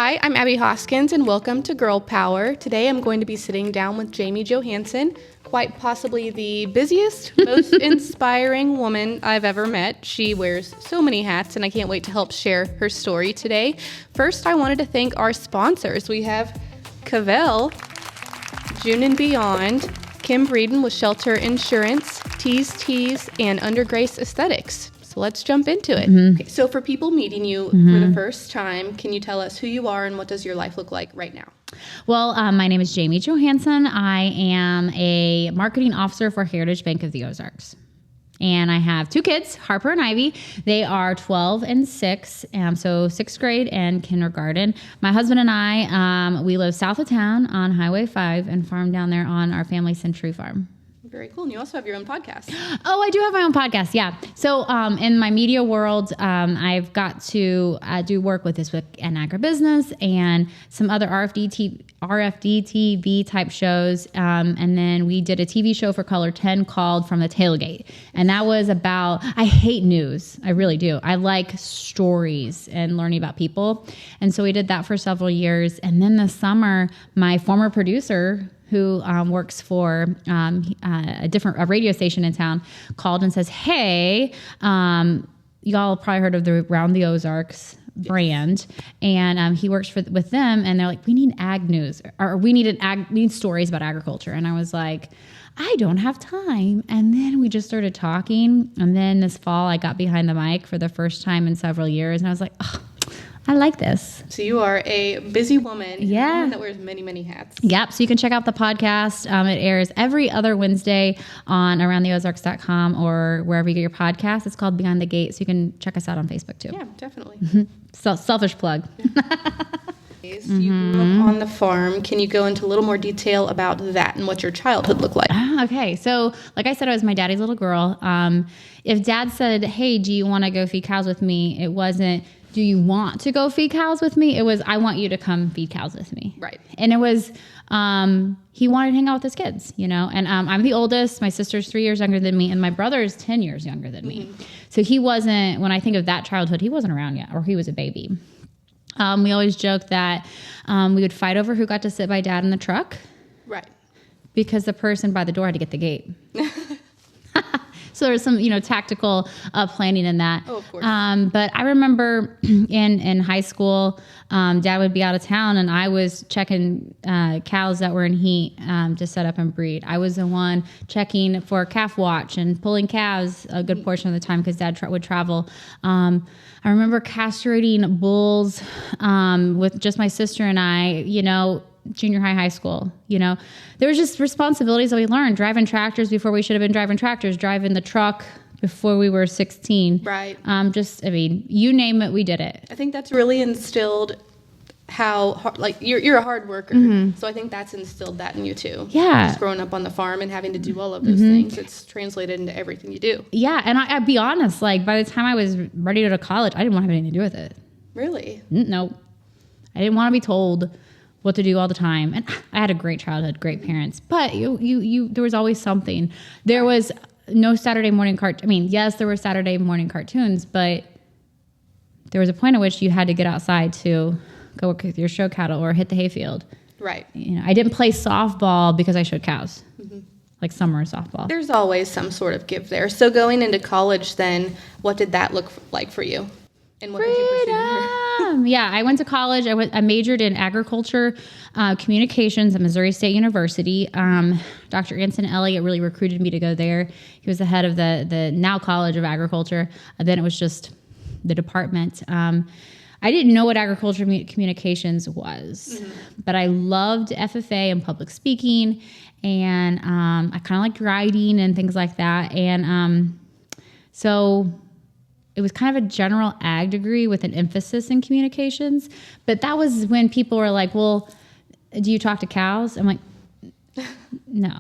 Hi, I'm Abbey Hoskins, and welcome to Girl Power. Today I'm going to be sitting down with Jamie Johansen, quite possibly the busiest, most inspiring woman I've ever met. She wears so many hats, and I can't wait to help share her story today. First, I wanted to thank our sponsors. We have Cavell, June and Beyond, Kim Breeden with Shelter Insurance, Tees, and Undergrace Aesthetics. So let's jump into it. Okay, so for people meeting you for the first time, can you tell us who you are and what does your life look like right now? Well, my name is Jamie Johansen. I am a marketing officer for Heritage Bank of the Ozarks. And I have two kids, Harper and Ivy. They are 12 and 6, so 6th grade and kindergarten. My husband and I, we live south of town on Highway 5 and farm down there on our family Century Farm. Very cool. And you also have your own podcast. Oh, I do have my own podcast. Yeah. So in my media world, I've got to do work with this and agribusiness and some other RFD TV type shows. And then we did a TV show for Color 10 called From the Tailgate. And that was about, I hate news. I really do. I like stories and learning about people. And so we did that for several years. And then this summer, my former producer, who works for a radio station in town, called and says, hey, y'all probably heard of the Round the Ozarks brand. And he works with them, and they're like, we need ag news, or we need stories about agriculture. And I was like, I don't have time. And then we just started talking. And then this fall, I got behind the mic for the first time in several years. And I was like, oh, I like this. So you are a busy woman. Yeah. A woman that wears many, many hats. Yep. So you can check out the podcast. It airs every other Wednesday on aroundtheozarks.com or wherever you get your podcasts. It's called Beyond the Gate. So you can check us out on Facebook too. Yeah, definitely. So selfish plug. You grew up on the farm. Can you go into a little more detail about that and what your childhood looked like? Okay. So like I said, I was my daddy's little girl. If dad said, hey, do you want to go feed cows with me? It wasn't, do you want to go feed cows with me? It was, I want you to come feed cows with me. Right. And it was, he wanted to hang out with his kids, and I'm the oldest. My sister's 3 years younger than me, and my brother is 10 years younger than me. So he wasn't, when I think of that childhood, he wasn't around yet, or he was a baby. We always joked that we would fight over who got to sit by dad in the truck. Right. Because the person by the door had to get the gate. So there was some, tactical planning in that. Oh, of course. But I remember in high school, dad would be out of town, and I was checking cows that were in heat to set up and breed. I was the one checking for calf watch and pulling calves a good portion of the time because dad would travel. I remember castrating bulls with just my sister and I, junior high school, there was just responsibilities that we learned, driving tractors before we should have been driving tractors, driving the truck before we were 16. Right. You name it, we did it. I think that's really instilled how, you're a hard worker. So I think that's instilled that in you too. Yeah. Just growing up on the farm and having to do all of those things, it's translated into everything you do. Yeah. And I'd be honest, by the time I was ready to go to college, I didn't want to have anything to do with it. Really? No. I didn't want to be told what to do all the time. And I had a great childhood, great parents, but there was always something. There was no Saturday morning yes, there were Saturday morning cartoons, but there was a point at which you had to get outside to go work with your show cattle or hit the hayfield. Right. I didn't play softball because I showed cows, like summer softball. There's always some sort of give there. So going into college then, what did that look like for you? And what did you pursue? Yeah, I went to college. I majored in agriculture, communications at Missouri State University. Dr. Anson Elliott really recruited me to go there. He was the head of the now College of Agriculture. Then it was just the department. I didn't know what agriculture communications was, but I loved FFA and public speaking, and I kind of liked writing and things like that. And so it was kind of a general ag degree with an emphasis in communications. But that was when people were like, well, do you talk to cows? I'm like, no,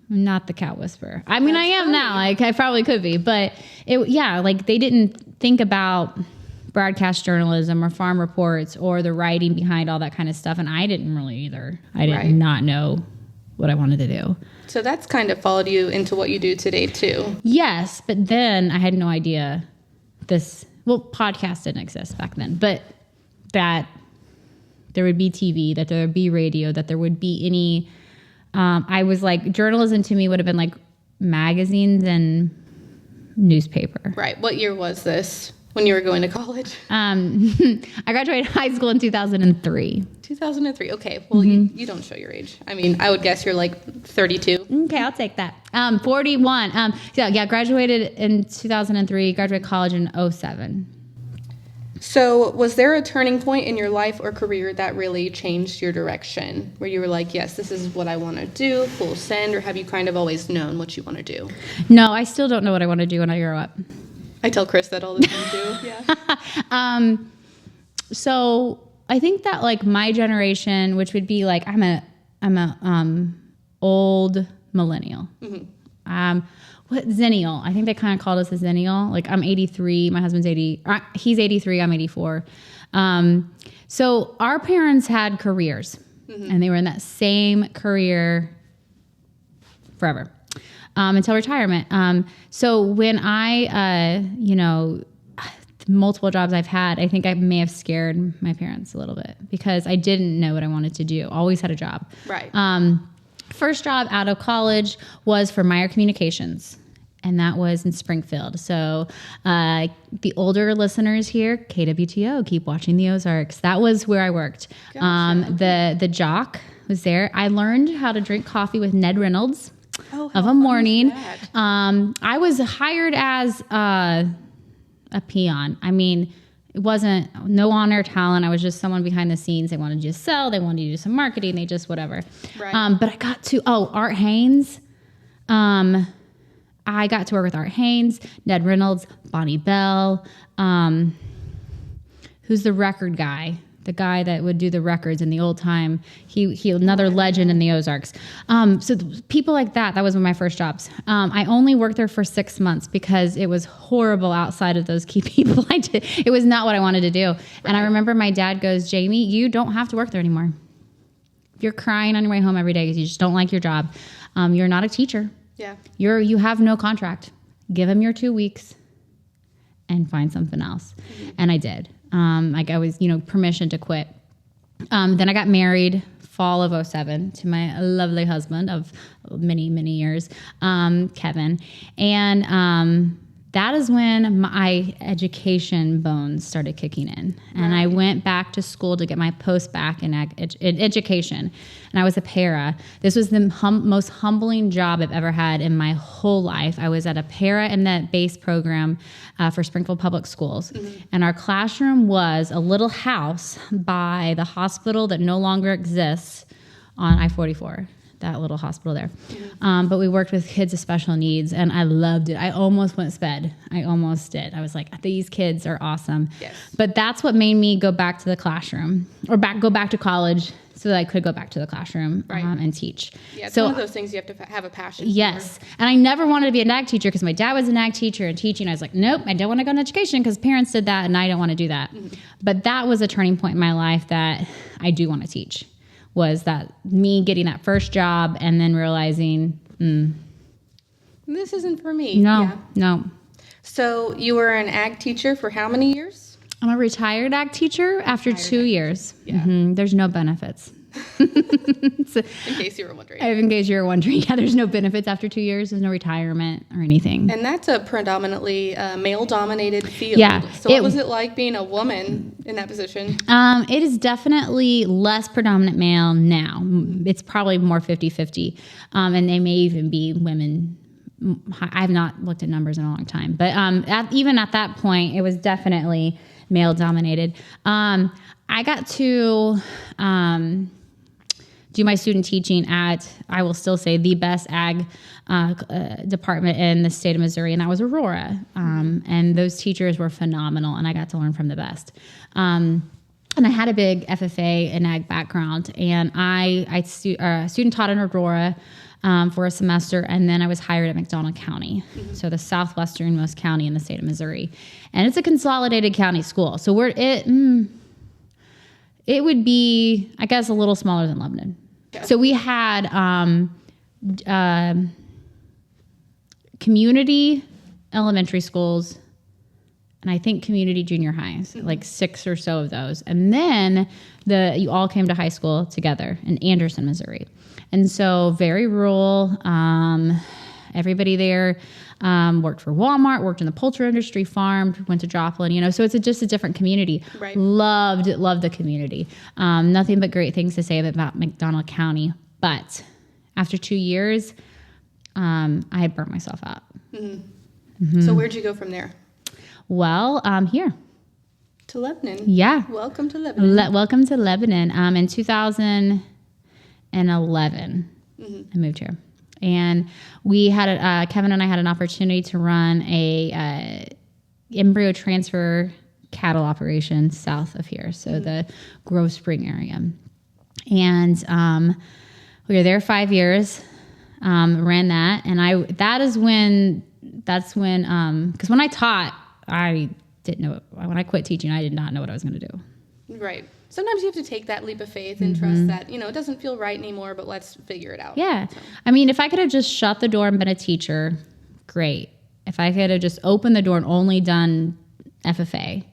I'm not the cow whisperer. I mean, I am funny. Now. I probably could be. But they didn't think about broadcast journalism or farm reports or the writing behind all that kind of stuff. And I didn't really either. I did not know what I wanted to do. So that's kind of followed you into what you do today too. Yes, but then I had no idea podcast didn't exist back then, but that there would be TV, that there would be radio, that there would be any, I was like, journalism to me would have been like magazines and newspaper. Right. What year was this when you were going to college? I graduated high school in 2003. 2003. Okay. Well, you don't show your age. I mean, I would guess you're like 32. Okay, I'll take that. 41. Graduated in 2003, graduated college in 2007. So was there a turning point in your life or career that really changed your direction, where you were like, yes, this is what I want to do, full send, or have you kind of always known what you want to do? No, I still don't know what I want to do when I grow up. I tell Chris that all the time too. Yeah. So I think that like my generation, which would be like, I'm a old millennial. What Zennial? I think they kind of called us a Zennial. Like I'm 83, my husband's 80. He's 83, I'm 84. So our parents had careers, and they were in that same career forever until retirement. So when I, multiple jobs I've had, I think I may have scared my parents a little bit because I didn't know what I wanted to do. Always had a job. Right. First job out of college was for Meyer Communications, and that was in Springfield. So the older listeners here, KWTO, keep watching the Ozarks. That was where I worked. Gotcha. The jock was there. I learned how to drink coffee with Ned Reynolds of a morning. I was hired as a peon. I mean, it wasn't no on-air talent. I was just someone behind the scenes. They wanted you to sell. They wanted you to do some marketing. They just whatever. Right. But I got to, Art Haynes. I got to work with Art Haynes, Ned Reynolds, Bonnie Bell. Who's the record guy? The guy that would do the records in the old time. He another legend in the Ozarks. So people like that was one of my first jobs. I only worked there for 6 months because it was horrible outside of those key people I did. It was not what I wanted to do. Right. And I remember my dad goes, Jamie, you don't have to work there anymore. You're crying on your way home every day because you just don't like your job. You're not a teacher. Yeah. You have no contract. Give him your 2 weeks and find something else. And I did. I was, permission to quit. Then I got married fall of 2007 to my lovely husband of many, many years, Kevin. And that is when my education bones started kicking in. And I went back to school to get my post-bac in education. And I was a para. This was the most humbling job I've ever had in my whole life. I was at a para in that base program for Springfield Public Schools. And our classroom was a little house by the hospital that no longer exists on I-44. That little hospital there. But we worked with kids with special needs, and I loved it. I almost went sped. I almost did. I was like, these kids are awesome. Yes. But that's what made me go back to the classroom, or go back to college so that I could go back to the classroom and teach. Yeah, it's one of those things you have to have a passion for. And I never wanted to be an ag teacher because my dad was an ag teacher and teaching. I was like, nope, I don't want to go into education because parents did that, and I don't want to do that. But that was a turning point in my life that I do want to teach. Was that me getting that first job and then realizing, this isn't for me. No. So you were an ag teacher for how many years? I'm a retired ag teacher after 2 years. Yeah. There's no benefits. In case you were wondering. In case you were wondering. Yeah, there's no benefits after 2 years. There's no retirement or anything. And that's a predominantly male-dominated field. Yeah. So what was it like being a woman in that position? It is definitely less predominant male now. It's probably more 50-50. And they may even be women. I've not looked at numbers in a long time. But even at that point, it was definitely male-dominated. I got to do my student teaching at, I will still say, the best ag department in the state of Missouri, and that was Aurora. And those teachers were phenomenal, and I got to learn from the best. And I had a big FFA and ag background, and I student taught in Aurora for a semester, and then I was hired at McDonald County, so the southwesternmost county in the state of Missouri. And it's a consolidated county school, so it would be, I guess, a little smaller than Lebanon. Yeah. So we had community elementary schools, and I think community junior highs, like 6 or so of those. And then you all came to high school together in Anderson, Missouri. And so very rural, everybody there worked for Walmart, worked in the poultry industry, farmed, went to Joplin, so it's just a different community. Right. Loved the community. Nothing but great things to say about McDonald County. But after 2 years, I had burnt myself out. So where'd you go from there? Well, here. To Lebanon. Yeah. Welcome to Lebanon. Welcome to Lebanon. In 2011, I moved here. And we had, Kevin and I had an opportunity to run a embryo transfer cattle operation south of here. So the Grove Spring area. And we were there 5 years, ran that. And because when I taught, I didn't know, when I quit teaching, I did not know what I was going to do. Right. Sometimes you have to take that leap of faith and trust that, it doesn't feel right anymore, but let's figure it out. Yeah. So. I mean, if I could have just shut the door and been a teacher, great. If I could have just opened the door and only done FFA, it'd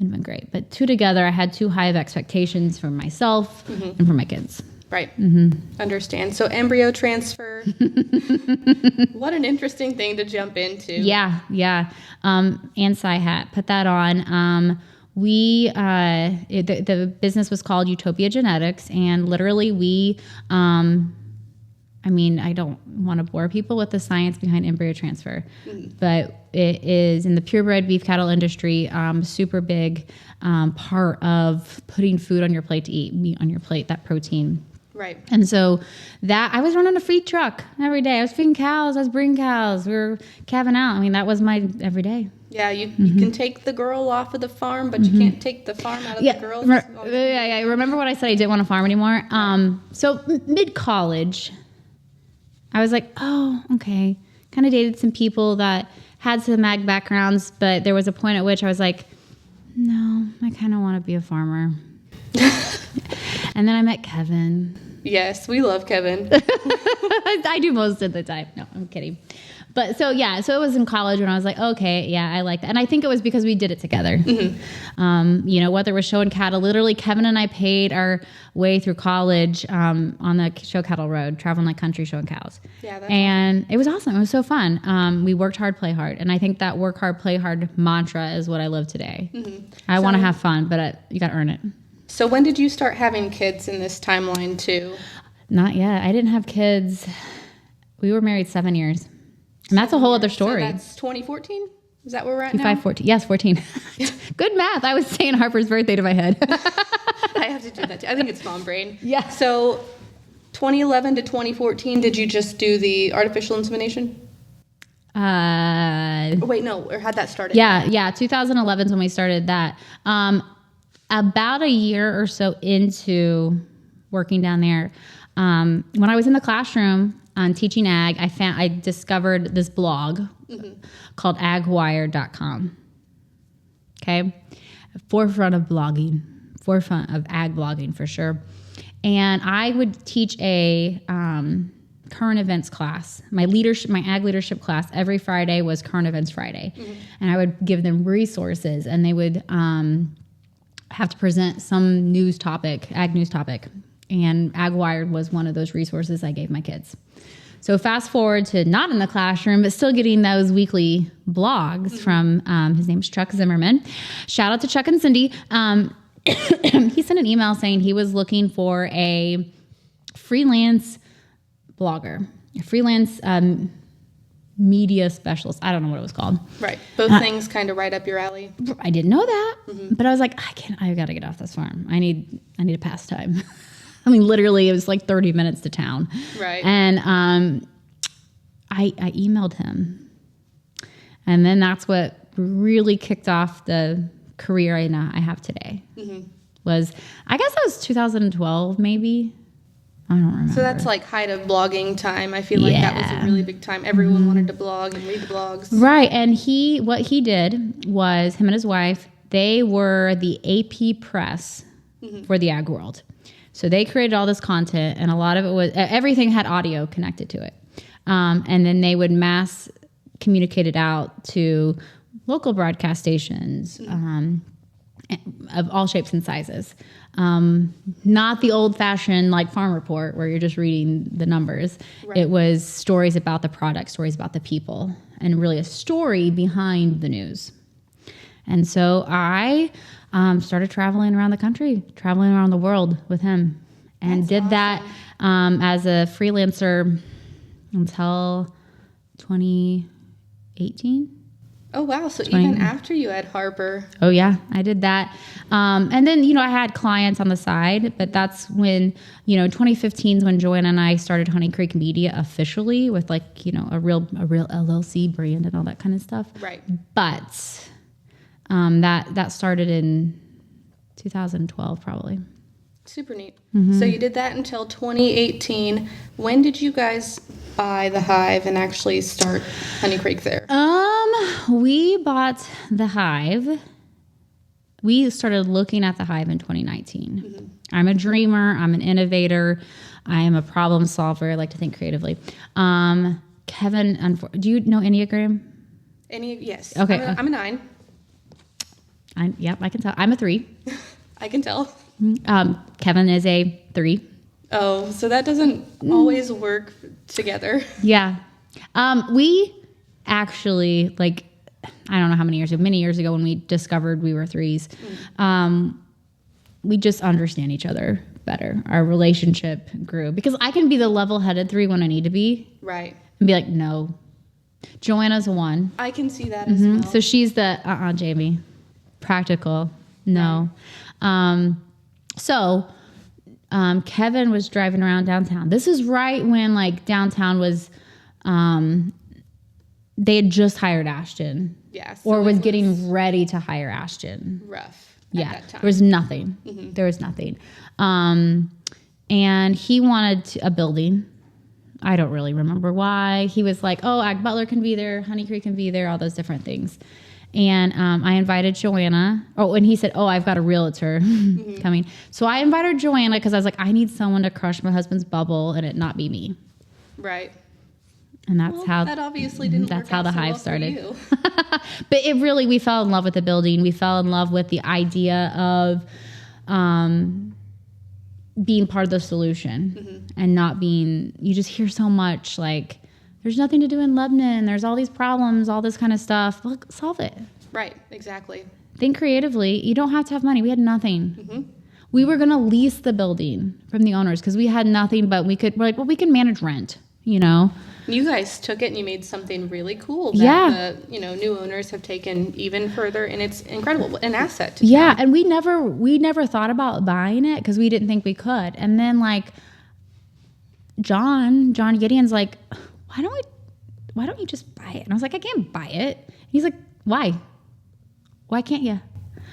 have been great. But two together, I had too high of expectations for myself and for my kids. Right. Understand. So embryo transfer. What an interesting thing to jump into. Yeah. And Sci Hat, put that on. The business was called Utopia Genetics, and literally we, I don't want to bore people with the science behind embryo transfer, but it is in the purebred beef cattle industry, super big part of putting food on your plate to eat, meat on your plate, that protein. Right. And so that I was running a feed truck every day. I was feeding cows. I was bringing cows. We were calving out. That was my every day. Yeah, you can take the girl off of the farm, but you can't take the farm out of the girl. Yeah. Remember what I said? I didn't want to farm anymore. So mid-college, I was like, oh, okay. Kind of dated some people that had some ag backgrounds, but there was a point at which I was like, no, I kind of want to be a farmer. And then I met Kevin. Yes, we love Kevin. I do most of the time. No, I'm kidding. But so it was in college when I was like, okay, yeah, I like that. And I think it was because we did it together. Whether it was showing cattle, literally Kevin and I paid our way through college on the show cattle road, traveling like country showing cows. Yeah, and awesome. It was awesome. It was so fun. We worked hard, play hard. And I think that work hard, play hard mantra is what I live today. I want to have fun, but you got to earn it. So when did you start having kids in this timeline too? Not yet. I didn't have kids. We were married 7 years. And that's a whole other story. So that's 2014? Is that where we're at now? 14. Yes, 14. Good math. I was saying Harper's birthday to my head. I have to do that too. I think it's mom brain. Yeah. So 2011 to 2014, did you just do the artificial insemination? Wait, no. Or had that started? Yeah. 2011 is when we started that. About a year or so into working down there, when I was in the classroom on teaching ag, I discovered this blog called agwire.com. Okay. Forefront of blogging, forefront of ag blogging for sure. And I would teach a current events class. My ag leadership class every Friday was Current Events Friday. And I would give them resources, and they would have to present some news topic, ag news topic. And AgWired was one of those resources I gave my kids. So fast forward to not in the classroom, but still getting those weekly blogs from, his name's Chuck Zimmerman. Shout out to Chuck and Cindy. He sent an email saying he was looking for a freelance blogger, a freelance media specialist. I don't know what it was called. Right. Both things kind of right up your alley. I didn't know that, but I was like, I got to get off this farm. I need a pastime. Literally it was like 30 minutes to town. Right. And I emailed him, and then that's what really kicked off the career I have today. Was, I guess that was 2012 maybe. I don't remember. So that's like height of blogging time. I feel like that was a really big time. Everyone wanted to blog and read the blogs. Right. And what he did was, him and his wife, they were the AP press for the ag world. So they created all this content, and a lot of it was, everything had audio connected to it. And then they would mass communicate it out to local broadcast stations of all shapes and sizes. Not the old-fashioned like farm report where you're just reading the numbers. Right. It was stories about the product, stories about the people, and really a story behind the news. And so I started traveling around the country, traveling around the world with him, and did that as a freelancer until 2018. Oh, wow. So even after you had Harper. Oh, yeah, I did that. And then, I had clients on the side, but that's when, 2015 is when Joanna and I started Honey Creek Media officially with a real LLC brand and all that kind of stuff. Right. But that started in 2012 probably. Super neat. Mm-hmm. So you did that until 2018. When did you guys buy the hive and actually start Honey Creek there? We bought the hive. We started looking at the hive in 2019. Mm-hmm. I'm a dreamer. I'm an innovator. I am a problem solver. I like to think creatively. Kevin, do you know Enneagram? Yes. Okay. I'm a 9. Yep, I can tell. I'm a 3. I can tell. Kevin is a 3. Oh, so that doesn't always work together. Yeah. We actually, I don't know how many years ago when we discovered we were 3s, we just understand each other better. Our relationship grew because I can be the level-headed 3 when I need to be. Right. And be like, no. Joanna's a 1. I can see that as well. So she's the, Jamie. Practical. No. Right. Kevin was driving around downtown. This is right when downtown was, they had just hired Ashton. Yeah. So or was getting ready to hire Ashton. Rough. Yeah. At that time. There was nothing. Mm-hmm. There was nothing. And he wanted a building. I don't really remember why. He was like, Ag Butler can be there. Honey Creek can be there. All those different things. And I invited Joanna. And he said, I've got a realtor coming. So I invited Joanna because I was like, I need someone to crush my husband's bubble and it not be me. Right. And that's how that obviously didn't. That's work how out the so hive well started. For you. But we fell in love with the building. We fell in love with the idea of being part of the solution and not being. You just hear so much there's nothing to do in Lebanon. There's all these problems, all this kind of stuff. Look, solve it. Right, exactly. Think creatively. You don't have to have money. We had nothing. Mm-hmm. We were going to lease the building from the owners because we had nothing, but we can manage rent, You guys took it and you made something really cool that the new owners have taken even further, and it's incredible, an asset to town. And we never thought about buying it because we didn't think we could. And then John Gideon's like, why don't you just buy it? And I was like, I can't buy it. And he's like, why? Why can't you?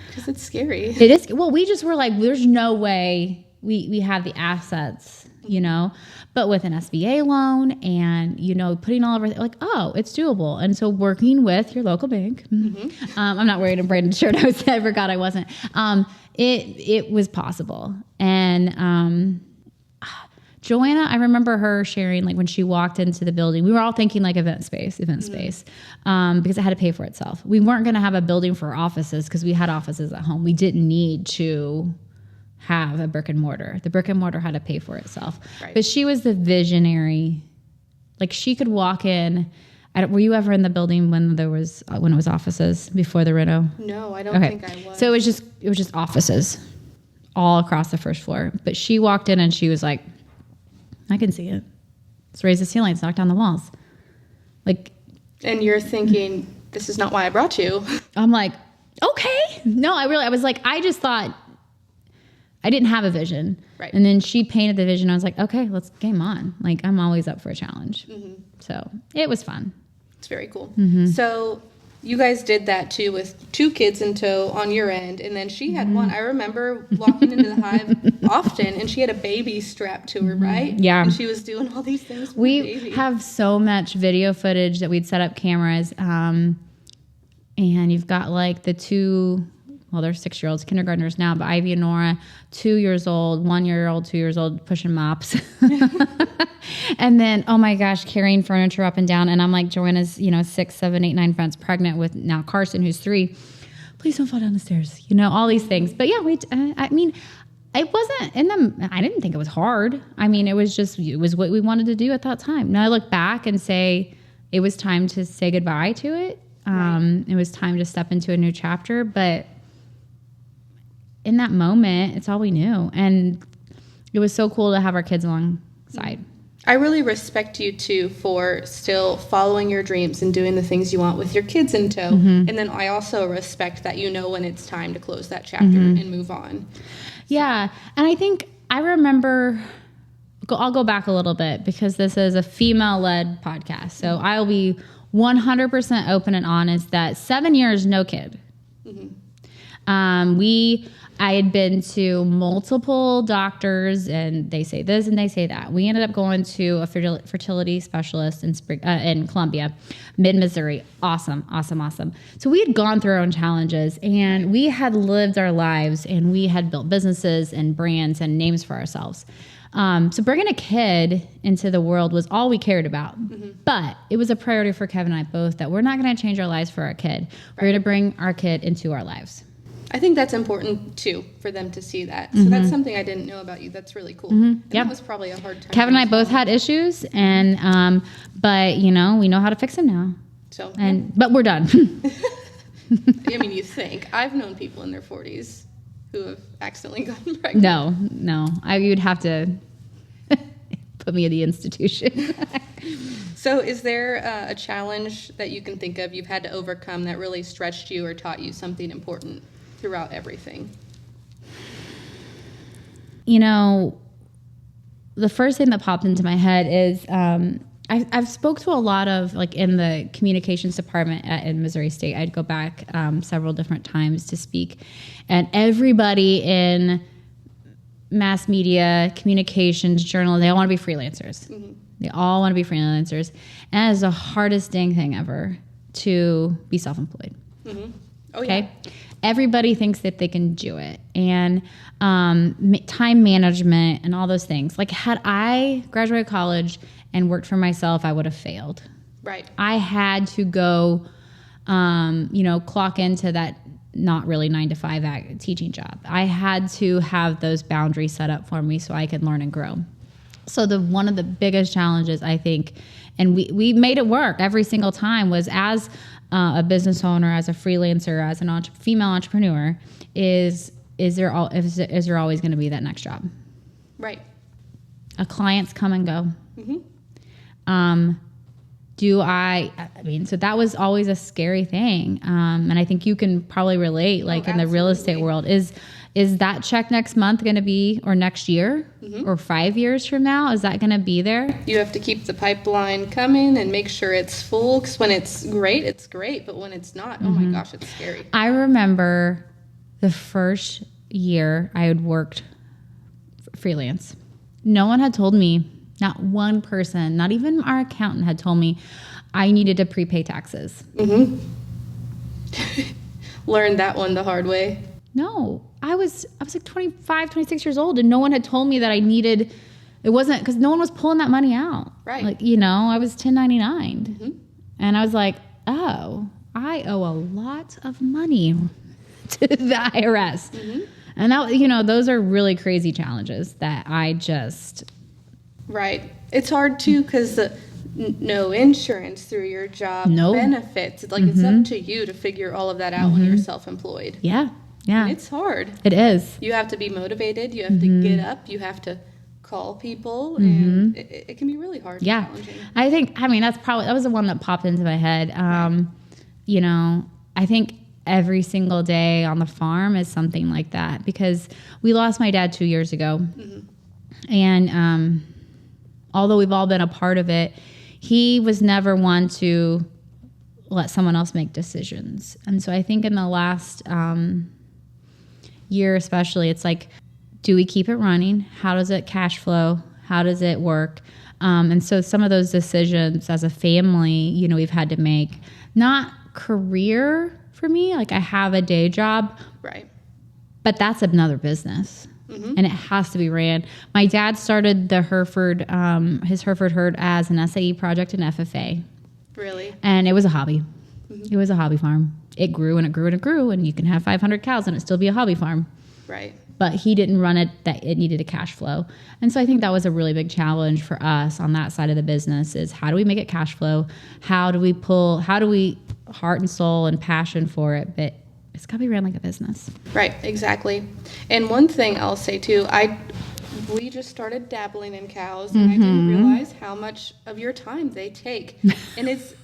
Because it's scary. It is. Well, we just were like, there's no way we have the assets, but with an SBA loan and, putting all over, it's doable. And so working with your local bank, I'm not wearing a branded shirt. I forgot I wasn't. It was possible. And, Joanna, I remember her sharing, when she walked into the building, we were all thinking event space, because it had to pay for itself. We weren't going to have a building for offices because we had offices at home. We didn't need to have a brick and mortar. The brick and mortar had to pay for itself. Right. But she was the visionary. She could walk in. Were you ever in the building when it was offices before the reno? No, I don't think I was. So it was just offices all across the first floor. But she walked in and she was like, I can see it. Let's raise the ceilings, knock down the walls. And you're thinking, this is not why I brought you. I'm like, okay. No, I was like, I just thought, I didn't have a vision. Right. And then she painted the vision. I was like, okay, let's game on. I'm always up for a challenge. Mm-hmm. So it was fun. It's very cool. Mm-hmm. So you guys did that too with 2 kids in tow on your end, and then she had 1. I remember walking into the hive often, and she had a baby strapped to her, right? Yeah. And she was doing all these things with we the baby. Have so much video footage that we'd set up cameras, and you've got the 2 well, they're 6-year-olds, kindergartners now, but Ivy and Nora, 2 years old, 1-year-old, 2 years old, pushing mops. And then, oh my gosh, carrying furniture up and down. And I'm like, Joanna's, 6, 7, 8, 9 months pregnant with now Carson, who's 3. Please don't fall down the stairs, all these things. But yeah, it wasn't I didn't think it was hard. I mean, it was what we wanted to do at that time. Now I look back and say it was time to say goodbye to it. Right. It was time to step into a new chapter, but in that moment, it's all we knew. And it was so cool to have our kids alongside. I really respect you too for still following your dreams and doing the things you want with your kids in tow. Mm-hmm. And then I also respect that when it's time to close that chapter and move on. Yeah. And I think I remember, I'll go back a little bit because this is a female-led podcast. So I'll be 100% open and honest that 7 years, no kid. Mm-hmm. I had been to multiple doctors, and they say this and they say that. We ended up going to a fertility specialist in Columbia, mid-Missouri. Awesome. So we had gone through our own challenges, and we had lived our lives, and we had built businesses and brands and names for ourselves. So bringing a kid into the world was all we cared about. Mm-hmm. But it was a priority for Kevin and I both that we're not going to change our lives for our kid. Right. We're going to bring our kid into our lives. I think that's important, too, for them to see that. So that's something I didn't know about you. That's really cool. Mm-hmm. That was probably a hard time. Kevin and I both had issues, and but, we know how to fix them now. But we're done. I mean, you think. I've known people in their 40s who have accidentally gotten pregnant. No. You'd have to put me in the institution. So is there a challenge that you can think of you've had to overcome that really stretched you or taught you something important throughout everything? The first thing that popped into my head is I've spoke to a lot of, in the communications department in Missouri State. I'd go back several different times to speak, and everybody in mass media, communications, journal, they all want to be freelancers. Mm-hmm. They all want to be freelancers. And it is the hardest dang thing ever to be self-employed. Mm-hmm. Oh, yeah. Okay? Everybody thinks that they can do it. And time management and all those things. Had I graduated college and worked for myself, I would have failed. Right. I had to go, clock into that not really 9-to-5 teaching job. I had to have those boundaries set up for me so I could learn and grow. So one of the biggest challenges, I think, and we made it work every single time, was as a business owner, as a freelancer, as an female entrepreneur, is there always going to be that next job? Right. Clients come and go. Mm-hmm. So that was always a scary thing. And I think you can probably relate, in the real estate world, is that check next month going to be, or next year, or 5 years from now? Is that going to be there? You have to keep the pipeline coming and make sure it's full, because when it's great. But when it's not, oh my gosh, it's scary. I remember the first year I had worked freelance. No one had told me, not one person, not even our accountant had told me I needed to prepay taxes. Mm-hmm. Learned that one the hard way. No, I was 25, 26 years old, and no one had told me that I needed, it wasn't, because no one was pulling that money out. Right. I was 1099. Mm-hmm. And I was like, oh, I owe a lot of money to the IRS. Mm-hmm. And that, those are really crazy challenges that I just... Right. It's hard too, because no insurance through your job, benefits. It's it's up to you to figure all of that out when you're self-employed. Yeah. Yeah. And it's hard. It is. You have to be motivated. You have to get up. You have to call people. And it can be really hard. Yeah. And challenging. That was the one that popped into my head. I think every single day on the farm is something like that, because we lost my dad 2 years ago. Mm-hmm. And although we've all been a part of it, he was never one to let someone else make decisions. And so I think in the last year especially, it's do we keep it running? How does it cash flow? How does it work? And so some of those decisions as a family, we've had to make, not career for me. Like I have a day job, Right. but that's another business. And it has to be ran. My dad started the Hereford, his Hereford herd as an SAE project in FFA. Really? And it was a hobby. It was a hobby farm. It grew and it grew and it grew, and you can have 500 cows and it still be a hobby farm. Right. But he didn't run it that it needed a cash flow. And so I think that was a really big challenge for us on that side of the business is how do we make it cash flow? How do we heart and soul and passion for it? But it's got to be ran like a business. Right, exactly. And one thing I'll say too, we just started dabbling in cows, and I didn't realize how much of your time they take. And it's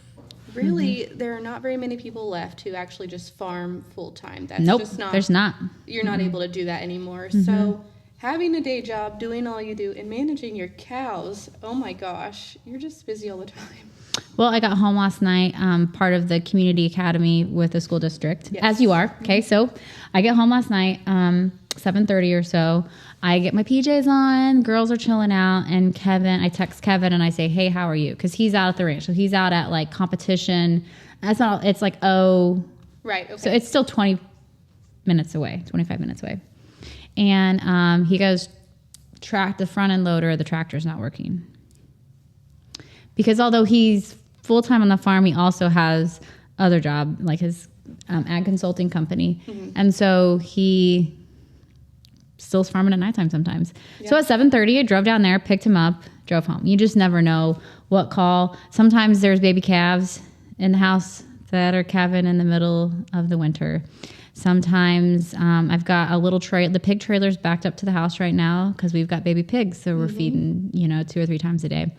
really, there are not very many people left who actually just farm full time. That's just not. There's not. You're not able to do that anymore. So having a day job, doing all you do, and managing your cows, oh my gosh, you're just busy all the time. Well, I got home last night, part of the community academy with the school district, as you are. Okay, so I get home last night, 7:30 or so. I get my PJs on, girls are chilling out, and I text Kevin and I say, hey, how are you? Because he's out at the ranch. So he's out at like competition. It's like, Right, okay. So it's still 25 minutes away. And he goes, the front end loader of the tractor's not working. Because although he's full-time on the farm, he also has other job, like his ag consulting company. And so he still's farming at nighttime sometimes. Yeah. So at 7:30, I drove down there, picked him up, drove home. You just never know what call. Sometimes there's baby calves in the house that are calving in the middle of the winter. Sometimes I've got a little the pig trailer's backed up to the house right now because we've got baby pigs. So we're feeding, 2 or 3 times a day.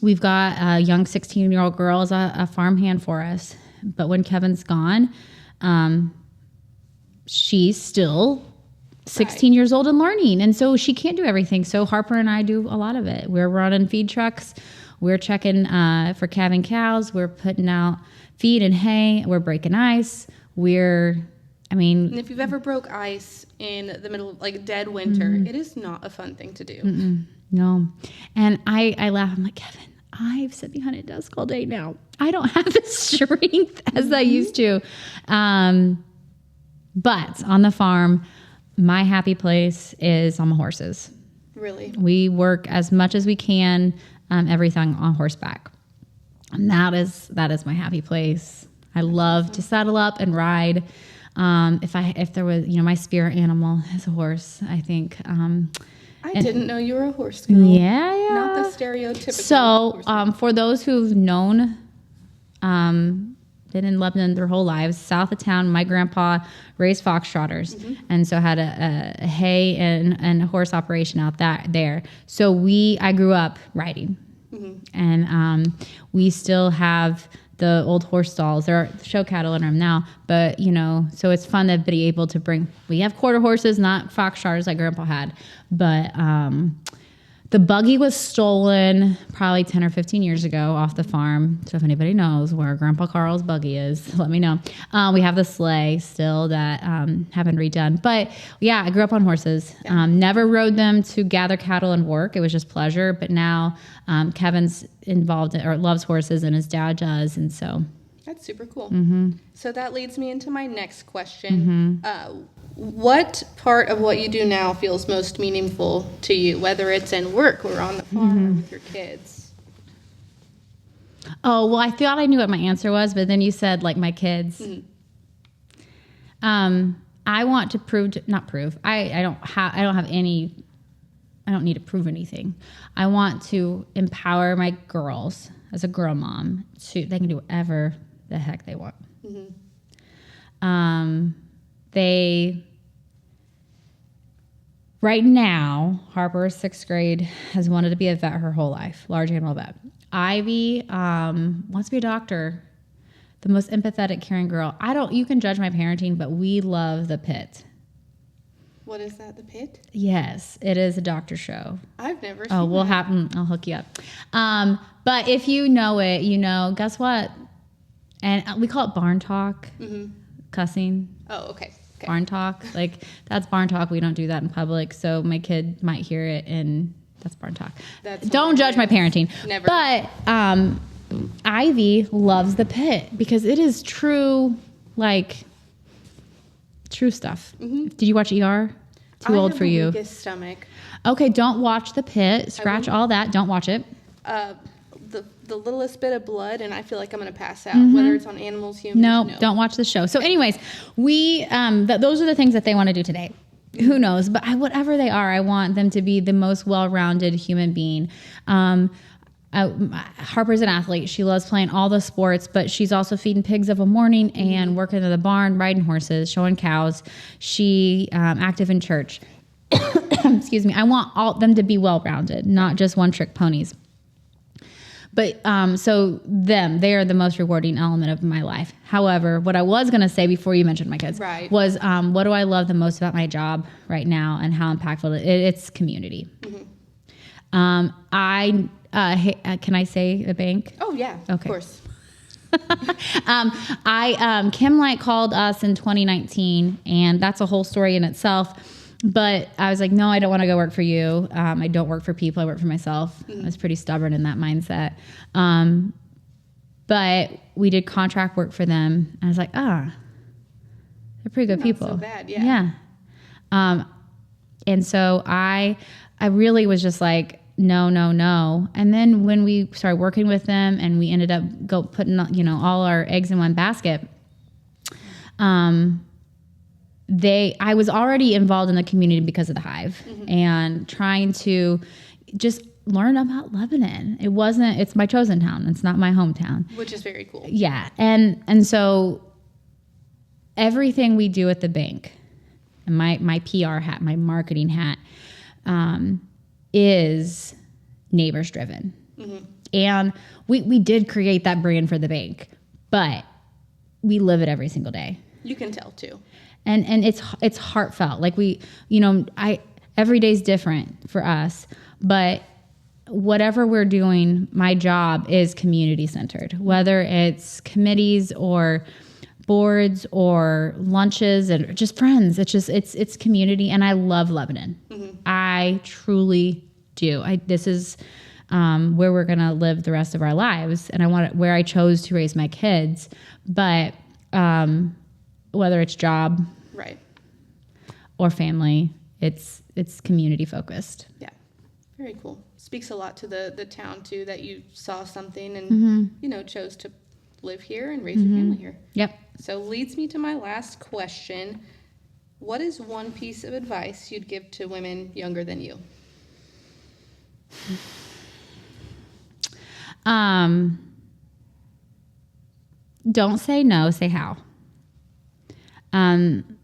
We've got a young 16-year-old girl as a farmhand for us. But when Kevin's gone, she's still 16 years old and learning. And so she can't do everything. So Harper and I do a lot of it. We're running feed trucks. We're checking for calving cows. We're putting out feed and hay. We're breaking ice. And if you've ever broke ice in the middle of like dead winter, it is not a fun thing to do. No. And I laugh. I'm like, Kevin, I've sat behind a desk all day now. I don't have the strength as I used to. But on the farm, my happy place is on my horses. Really? We work as much as we can, everything on horseback. And that is my happy place. I love to saddle up and ride. If there was, my spirit animal is a horse, I think. I didn't know you were a horse girl. Yeah. Not the stereotypical. So, for those who've known, been in Lebanon their whole lives, south of town, my grandpa raised foxtrotters, and so had a hay and a horse operation out there. So I grew up riding, and we still have the old horse stalls. There are show cattle in them now, but so it's fun to be able to we have quarter horses, not foxtrotters like Grandpa had, but the buggy was stolen probably 10 or 15 years ago off the farm. So if anybody knows where Grandpa Carl's buggy is, let me know. We have the sleigh still that haven't redone. But yeah, I grew up on horses. Never rode them to gather cattle and work. It was just pleasure. But now Kevin's involved or loves horses, and his dad does. And so that's super cool. So that leads me into my next question. What part of what you do now feels most meaningful to you, whether it's in work or on the farm or with your kids? Oh, well, I thought I knew what my answer was, but then you said, like, my kids. I want to I don't need to prove anything. I want to empower my girls as a girl mom they can do whatever the heck they want. Right now, Harper, 6th grade, has wanted to be a vet her whole life, large animal vet. Ivy wants to be a doctor, the most empathetic, caring girl. You can judge my parenting, but we love the Pit. What is that, the Pit? Yes, it is a doctor show. I've never seen that. I'll hook you up. But if you know it, guess what? And we call it barn talk, cussing. Oh, okay. Barn talk. Like, that's barn talk. We don't do that in public. So my kid might hear it, and that's barn talk. Don't judge my parenting. Never. But Ivy loves the pit because it is true, like true stuff. Did you watch ER? Too old for you. Weakest stomach. Okay, don't watch the pit. Scratch all that. Don't watch it. The littlest bit of blood, and I feel like I'm gonna pass out. Whether it's on animals, humans. No, don't watch the show. So, anyways, we those are the things that they want to do today. Who knows? But whatever they are, I want them to be the most well-rounded human being. Harper's an athlete. She loves playing all the sports, but she's also feeding pigs of a morning and working in the barn, riding horses, showing cows. She active in church. Excuse me. I want them to be well-rounded, not just one-trick ponies. But so they are the most rewarding element of my life. However, what I was going to say before you mentioned my kids was what do I love the most about my job right now and how impactful it's community. Can I say a bank? Oh, yeah. Okay. Of course. Kim Light called us in 2019, and that's a whole story in itself. But I was like, no, I don't want to go work for you. I don't work for people. I work for myself. I was pretty stubborn in that mindset. But we did contract work for them. I was like, they're pretty good people. Not so bad, yeah. Yeah. And so I really was just like, no. And then when we started working with them and we ended up putting, all our eggs in one basket, I was already involved in the community because of the Hive and trying to just learn about Lebanon. It's my chosen town. It's not my hometown. Which is very cool. Yeah. And so everything we do at the bank, and my PR hat, my marketing hat, is neighbors driven. And we did create that brand for the bank, but we live it every single day. You can tell too. And it's heartfelt. Like every day's different for us, but whatever we're doing, my job is community centered, whether it's committees or boards or lunches and just friends. It's community. And I love Lebanon. I truly do. This is where we're going to live the rest of our lives. And where I chose to raise my kids, but, whether it's job or family, it's community focused. Yeah. Very cool. Speaks a lot to the town too, that you saw something and, chose to live here and raise your family here. Yep. So leads me to my last question. What is one piece of advice you'd give to women younger than you? Don't say no, say how. And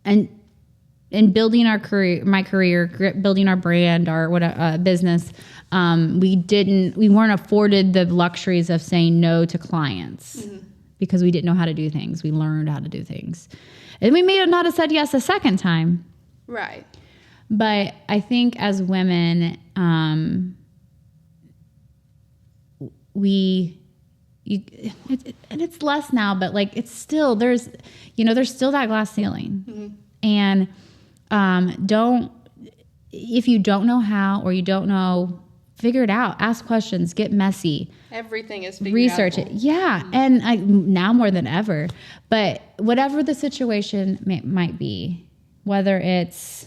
in building my career, building our brand, our business, we weren't afforded the luxuries of saying no to clients because we didn't know how to do things. We learned how to do things, and we may not have said yes a second time. Right. But I think as women, and it's less now, but like it's still there's still that glass ceiling, and if you don't know how or you don't know, figure it out. Ask questions. Get messy. Everything is research it. Yeah, and now more than ever. But whatever the situation might be, whether it's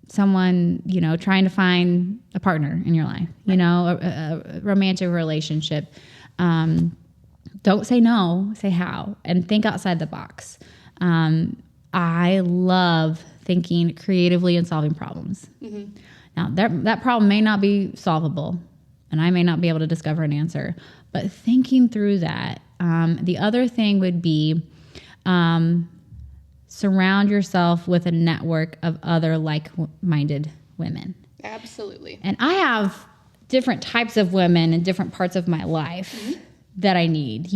someone, trying to find a partner in your life, a romantic relationship. Don't say no, say how, and think outside the box. I love thinking creatively and solving problems. Now, that problem may not be solvable, and I may not be able to discover an answer, but thinking through that. The other thing would be surround yourself with a network of other like-minded women. Absolutely. And I have different types of women in different parts of my life that I need.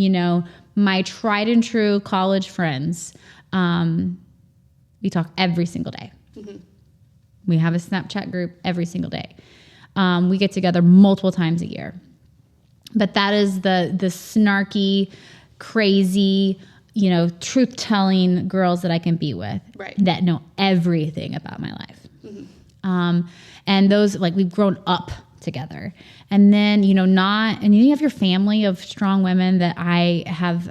My tried and true college friends, we talk every single day. We have a Snapchat group every single day. We get together multiple times a year. But that is the snarky, crazy, truth-telling girls that I can be with that know everything about my life. And those, we've grown up together. And then, you know, and you have your family of strong women that I have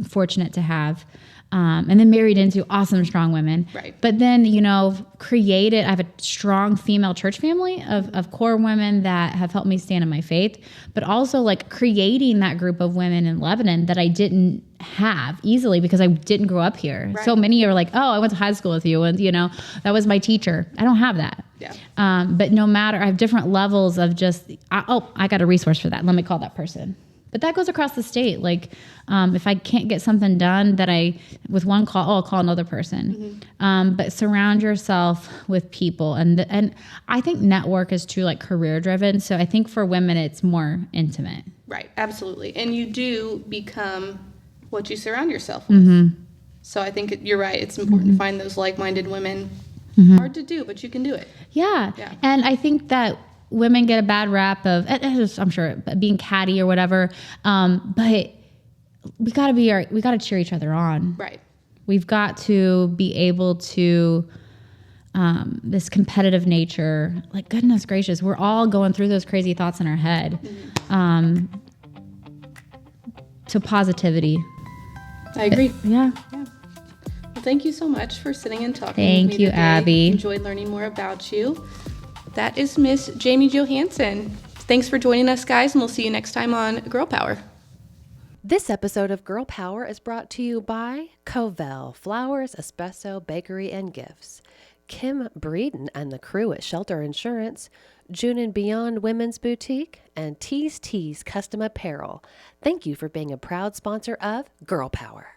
fortunate to have. And then married into awesome, strong women. Right. But then, you know, I have a strong female church family of core women that have helped me stand in my faith, but also like creating that group of women in Lebanon that I didn't have easily because I didn't grow up here. Right. So many are like, oh, I went to high school with you and, you know, that was my teacher. I don't have that. Yeah. But no matter, I have different levels of just, I got a resource for that. Let me call that person. But that goes across the state. Like, if I can't get something done with one call, I'll call another person. But surround yourself with people. And I think network is too like career driven. So I think for women, it's more intimate. Right. Absolutely. And you do become what you surround yourself with. So I think you're right. It's important to find those like-minded women. Hard to do, but you can do it. Yeah. And I think that women get a bad rap of, I'm sure, being catty or whatever. But we gotta cheer each other on. Right. We've got to be able to, this competitive nature, like goodness gracious, we're all going through those crazy thoughts in our head. To positivity. I agree. Yeah. Well, thank you so much for sitting and talking Thank with me you, today. Abby. Enjoyed learning more about you. That is Miss Jamie Johansen. Thanks for joining us, guys, and we'll see you next time on Girl Power. This episode of Girl Power is brought to you by Covell Flowers, Espresso, Bakery, and Gifts, Kim Breeden and the crew at Shelter Insurance, June and Beyond Women's Boutique, and Tees Custom Apparel. Thank you for being a proud sponsor of Girl Power.